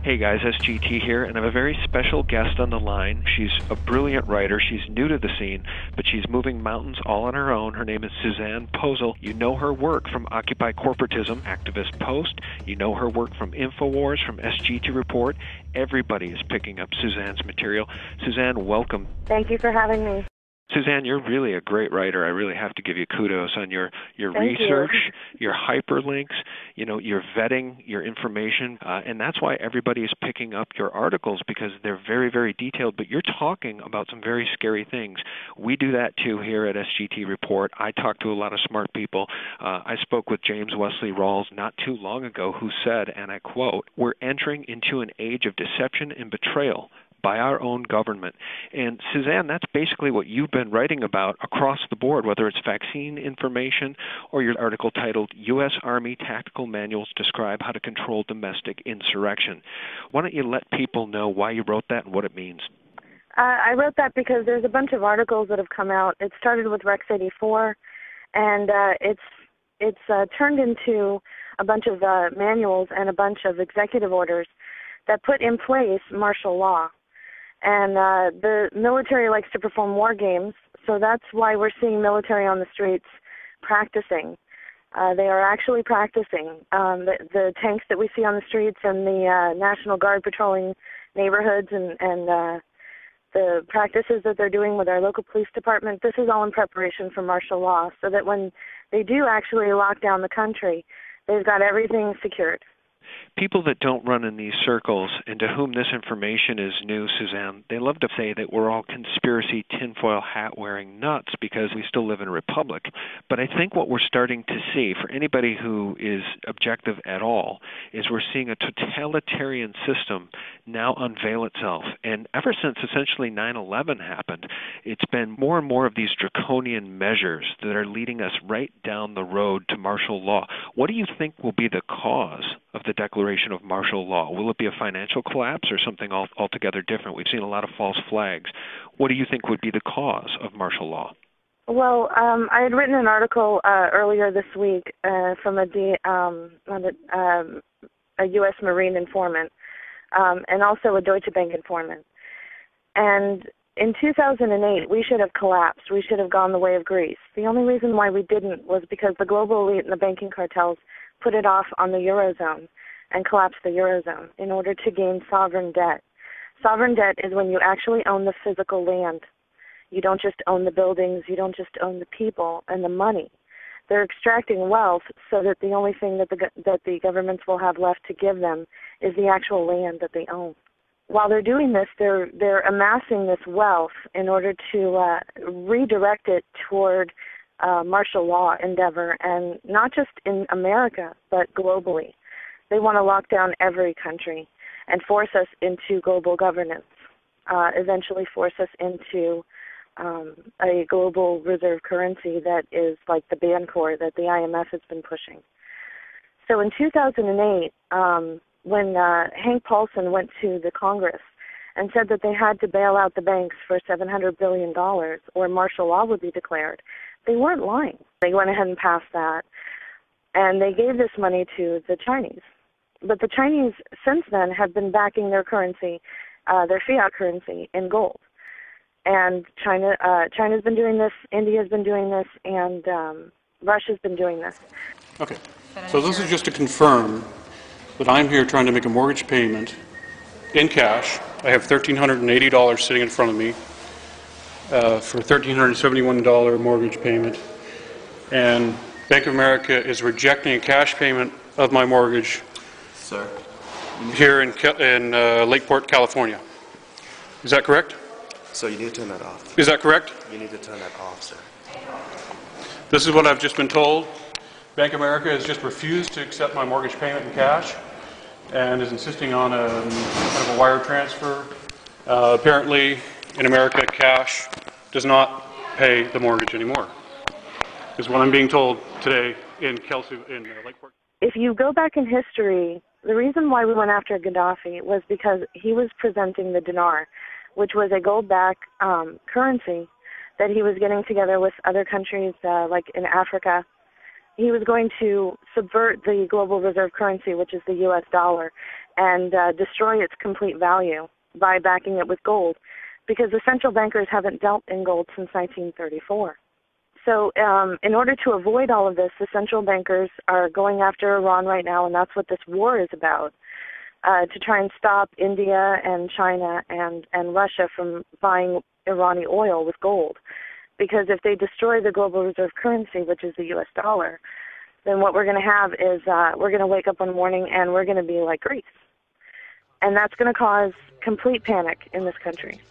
Hey guys, SGT here, and I have a very special guest on the line. She's a brilliant writer. She's new to the scene, but she's moving mountains all on her own. Her name is Suzanne Posel. You know her work from Occupy Corporatism, Activist Post. You know her work from InfoWars, from SGT Report. Everybody is picking up Suzanne's material. Suzanne, welcome. Thank you for having me. Suzanne, you're really a great writer. I really have to give you kudos on your research, your hyperlinks, your vetting, your information, and that's why everybody is picking up your articles, because they're very, very detailed, but you're talking about some very scary things. We do that too here at SGT Report. I talk to a lot of smart people. I spoke with James Wesley Rawls not too long ago, who said, and I quote, "We're entering into an age of deception and betrayal by our own government." And Suzanne, that's basically what you've been writing about across the board, whether it's vaccine information or your article titled U.S. Army Tactical Manuals Describe How to Control Domestic Insurrection. Why don't you let people know why you wrote that and what it means? I wrote that because there's a bunch of articles that have come out. It started with Rex 84, and it's turned into a bunch of manuals and a bunch of executive orders that put in place martial law. And the military likes to perform war games, so that's why we're seeing military on the streets practicing. They are actually practicing. The tanks that we see on the streets and the National Guard patrolling neighborhoods and the practices that they're doing with our local police department, this is all in preparation for martial law, so that when they do actually lock down the country, they've got everything secured. People that don't run in these circles and to whom this information is new, Suzanne, they love to say that we're all conspiracy tinfoil hat-wearing nuts because we still live in a republic. But I think what we're starting to see, for anybody who is objective at all, is we're seeing a totalitarian system now unveil itself. And ever since essentially 9/11 happened, it's been more and more of these draconian measures that are leading us right down the road to martial law. What do you think will be the cause of the declaration of martial law? Will it be a financial collapse or something altogether different? We've seen a lot of false flags. What do you think would be the cause of martial law? Well, I had written an article earlier this week from a U.S. Marine informant and also a Deutsche Bank informant. And in 2008, we should have collapsed. We should have gone the way of Greece. The only reason why we didn't was because the global elite and the banking cartels put it off on the Eurozone and collapsed the Eurozone in order to gain sovereign debt. Sovereign debt is when you actually own the physical land. You don't just own the buildings, you don't just own the people and the money. They're extracting wealth so that the only thing that the governments will have left to give them is the actual land that they own. While they're doing this, they're amassing this wealth in order to redirect it toward martial law endeavor, and not just in America, but globally. They want to lock down every country and force us into global governance, eventually force us into a global reserve currency that is like the Bancor that the IMF has been pushing. So in 2008, when Hank Paulson went to the Congress and said that they had to bail out the banks for $700 billion or martial law would be declared, they weren't lying. They went ahead and passed that, and they gave this money to the Chinese. But the Chinese, since then, have been backing their currency, their fiat currency, in gold. And China's been doing this, India's been doing this, and Russia's been doing this. Okay. So this is just to confirm that I'm here trying to make a mortgage payment in cash. I have $1,380 sitting in front of me for a $1,371 mortgage payment. And Bank of America is rejecting a cash payment of my mortgage here in Lakeport, California. Is that correct? So you need to turn that off. Is that correct? You need to turn that off, sir. This is what I've just been told. Bank of America has just refused to accept my mortgage payment in cash and is insisting on a kind of a wire transfer. Apparently, in America, cash does not pay the mortgage anymore, is what I'm being told today in Lakeport. If you go back in history, the reason why we went after Gaddafi was because he was presenting the dinar, which was a gold-backed currency that he was getting together with other countries like in Africa. he was going to subvert the global reserve currency, which is the U.S. dollar, and destroy its complete value by backing it with gold, because the central bankers haven't dealt in gold since 1934. So in order to avoid all of this, the central bankers are going after Iran right now, and that's what this war is about, to try and stop India and China and Russia from buying Iranian oil with gold. Because if they destroy the global reserve currency, which is the U.S. dollar, then what we're going to have is we're going to wake up one morning and we're going to be like Greece. And that's going to cause complete panic in this country.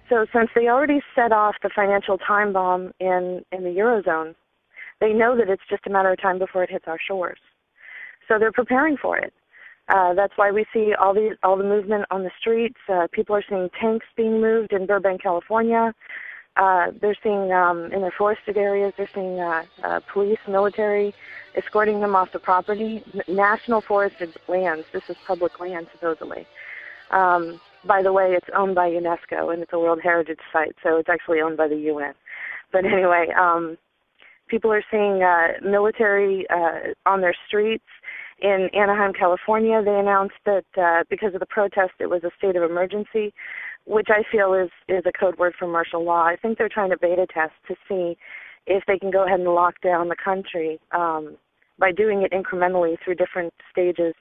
So since they already set off the financial time bomb in the Eurozone, they know that it's just a matter of time before it hits our shores. So they're preparing for it. That's why we see all the movement on the streets. People are seeing tanks being moved in Burbank, California. They're seeing, in their forested areas, they're seeing police, military, escorting them off the property. National forested lands. This is public land, supposedly. By the way, it's owned by UNESCO, and it's a World Heritage Site, so it's actually owned by the UN. But anyway, people are seeing military on their streets. In Anaheim, California, they announced that because of the protest, it was a state of emergency, which I feel is a code word for martial law. I think they're trying to beta test to see if they can go ahead and lock down the country by doing it incrementally through different stages,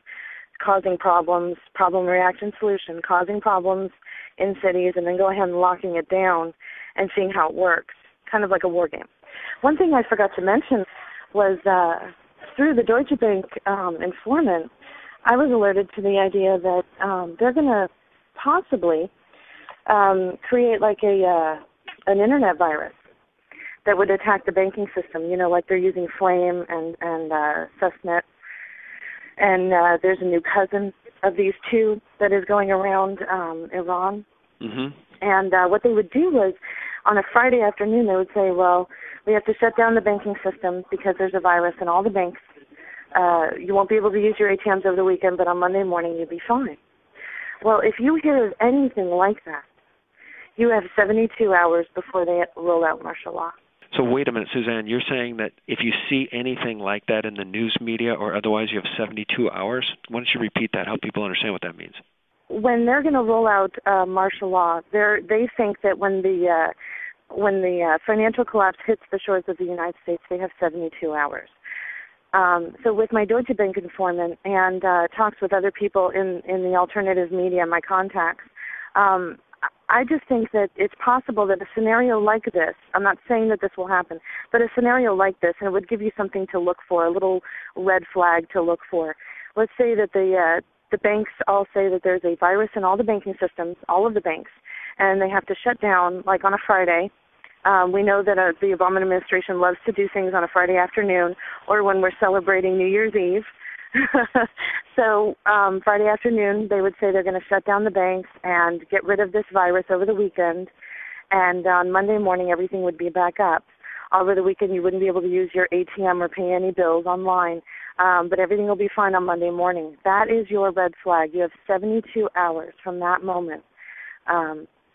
causing problems, problem, reaction, solution, causing problems in cities, and then go ahead and locking it down and seeing how it works, kind of like a war game. One thing I forgot to mention was through the Deutsche Bank informant, I was alerted to the idea that they're going to possibly create like an internet virus that would attack the banking system, like they're using Flame and Susnet. And there's a new cousin of these two that is going around Iran. Mm-hmm. And what they would do was, on a Friday afternoon, they would say, well, we have to shut down the banking system because there's a virus in all the banks. You won't be able to use your ATMs over the weekend, but on Monday morning you'll be fine. Well, if you hear of anything like that, you have 72 hours before they roll out martial law. So wait a minute, Suzanne, you're saying that if you see anything like that in the news media or otherwise, you have 72 hours? Why don't you repeat that, help people understand what that means? When they're going to roll out martial law, they think that when the financial collapse hits the shores of the United States, they have 72 hours. So with my Deutsche Bank informant and talks with other people in the alternative media, my contacts, I just think that it's possible that a scenario like this, I'm not saying that this will happen, but a scenario like this, and it would give you something to look for, a little red flag to look for. Let's say that the banks all say that there's a virus in all the banking systems, all of the banks, and they have to shut down, like on a Friday. We know that the Obama administration loves to do things on a Friday afternoon or when we're celebrating New Year's Eve. So Friday afternoon, they would say they're going to shut down the banks and get rid of this virus over the weekend. And on Monday morning, everything would be back up. Over the weekend, you wouldn't be able to use your ATM or pay any bills online, but everything will be fine on Monday morning. That is your red flag. You have 72 hours from that moment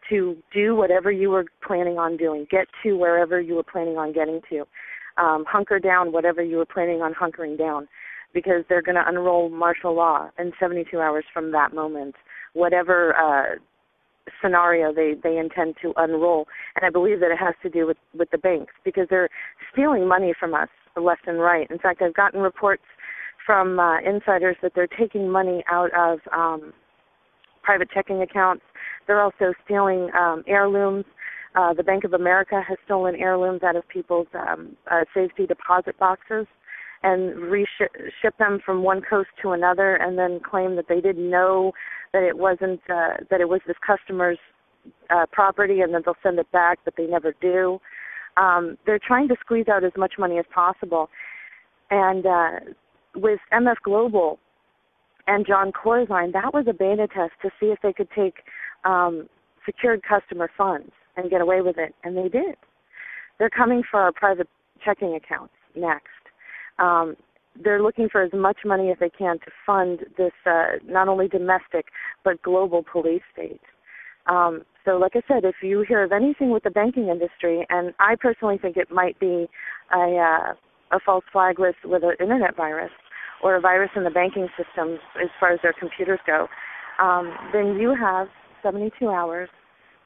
to do whatever you were planning on doing, get to wherever you were planning on getting to, hunker down whatever you were planning on hunkering down, because they're going to unroll martial law in 72 hours from that moment, whatever scenario they intend to unroll. And I believe that it has to do with the banks, because they're stealing money from us left and right. In fact, I've gotten reports from insiders that they're taking money out of private checking accounts. They're also stealing heirlooms. The Bank of America has stolen heirlooms out of people's safety deposit boxes and ship them from one coast to another, and then claim that they didn't know that it wasn't that it was this customer's property, and then they'll send it back, but they never do. They're trying to squeeze out as much money as possible. And with MF Global and John Corzine, that was a beta test to see if they could take secured customer funds and get away with it, and they did. They're coming for our private checking accounts next. They're looking for as much money as they can to fund this not only domestic but global police state. So like I said, if you hear of anything with the banking industry, and I personally think it might be a a false flag with an internet virus or a virus in the banking system as far as their computers go, then you have 72 hours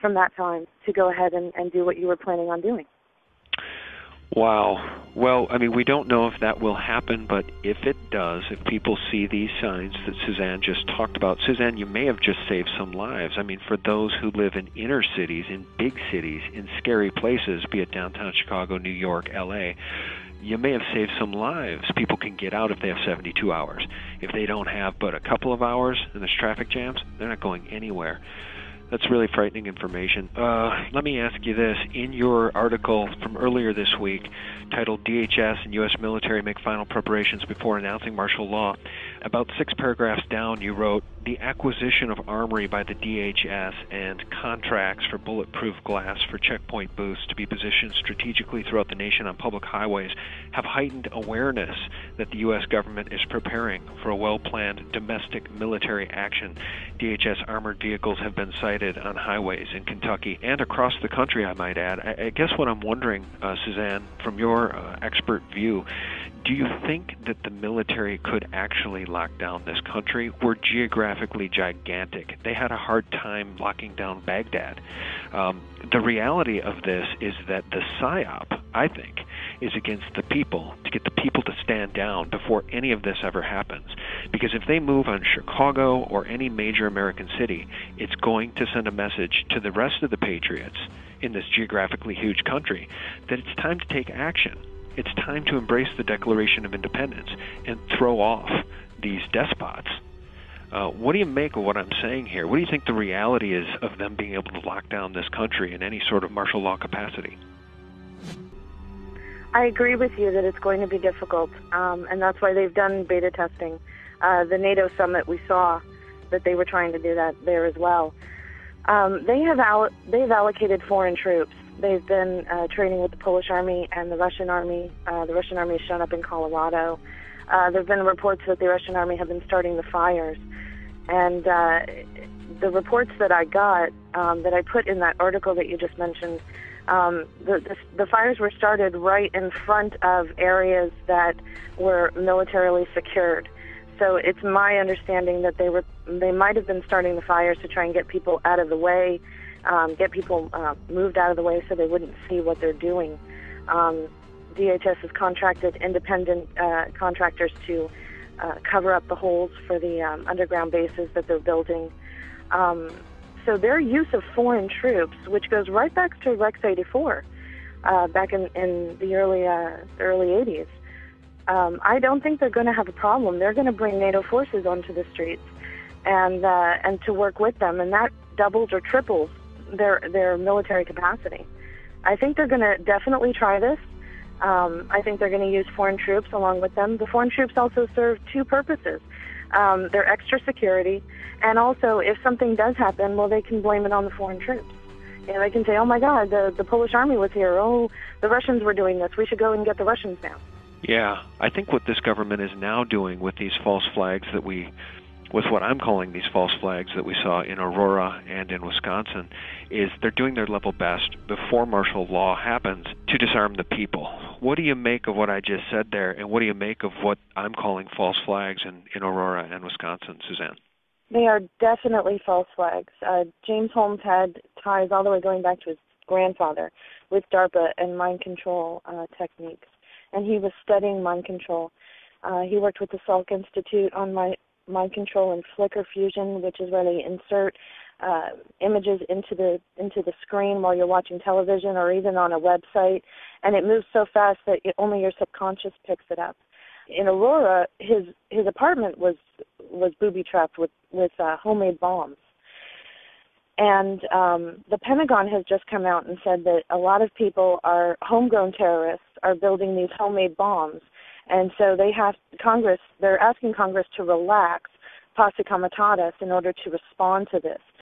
from that time to go ahead and do what you were planning on doing. Wow. Well, I mean, we don't know if that will happen, but if it does, if people see these signs that Suzanne just talked about, Suzanne, you may have just saved some lives. I mean, for those who live in inner cities, in big cities, in scary places, be it downtown Chicago, New York, L.A., you may have saved some lives. People can get out if they have 72 hours. If they don't have but a couple of hours and there's traffic jams, they're not going anywhere. That's really frightening information. Let me ask you this. In your article from earlier this week, titled DHS and U.S. Military Make Final Preparations Before Announcing Martial Law, about 6 paragraphs down you wrote, the acquisition of armory by the DHS and contracts for bulletproof glass for checkpoint booths to be positioned strategically throughout the nation on public highways have heightened awareness that the U.S. government is preparing for a well-planned domestic military action. DHS armored vehicles have been sighted on highways in Kentucky and across the country, I might add. I guess what I'm wondering, Suzanne, from your expert view, do you think that the military could actually lock down this country? We're geographically gigantic. They had a hard time locking down Baghdad. The reality of this is that the PSYOP, I think, is against the people, to get the people to stand down before any of this ever happens. Because if they move on Chicago or any major American city, it's going to send a message to the rest of the patriots in this geographically huge country that it's time to take action. It's time to embrace the Declaration of Independence and throw off these despots. What do you make of what I'm saying here? What do you think the reality is of them being able to lock down this country in any sort of martial law capacity? I agree with you that it's going to be difficult, and that's why they've done beta testing. The NATO summit, we saw that they were trying to do that there as well. They've allocated foreign troops. They've been training with the Polish army and the Russian army. The Russian army has shown up in Colorado. There have been reports that the Russian army have been starting the fires. And the reports that I got, that I put in that article that you just mentioned, the fires were started right in front of areas that were militarily secured. So it's my understanding that they might have been starting the fires to try and get people out of the way, get people moved out of the way so they wouldn't see what they're doing. DHS has contracted independent contractors to cover up the holes for the underground bases that they're building. So their use of foreign troops, which goes right back to Rex 84, back in the early 80s, I don't think they're going to have a problem. They're going to bring NATO forces onto the streets and to work with them, and that doubles or triples their military capacity. I think they're going to definitely try this. I think they're going to use foreign troops along with them. The foreign troops also serve 2 purposes. They're extra security, and also if something does happen, well, they can blame it on the foreign troops. You know, they can say, oh my God, the Polish army was here. Oh, the Russians were doing this. We should go and get the Russians now. Yeah, I think what this government is now doing with these false flags with what I'm calling these false flags that we saw in Aurora and in Wisconsin, is they're doing their level best before martial law happens to disarm the people. What do you make of what I just said there, and what do you make of what I'm calling false flags in Aurora and Wisconsin, Suzanne? They are definitely false flags. James Holmes had ties all the way going back to his grandfather with DARPA and mind control techniques, and he was studying mind control. He worked with the Salk Institute on mind control and flicker fusion, which is where they insert images into the screen while you're watching television or even on a website, and it moves so fast that only your subconscious picks it up. In Aurora, his apartment was booby trapped with homemade bombs, and the Pentagon has just come out and said that a lot of people are homegrown terrorists are building these homemade bombs. And so they're asking Congress to relax posse comitatus in order to respond to this.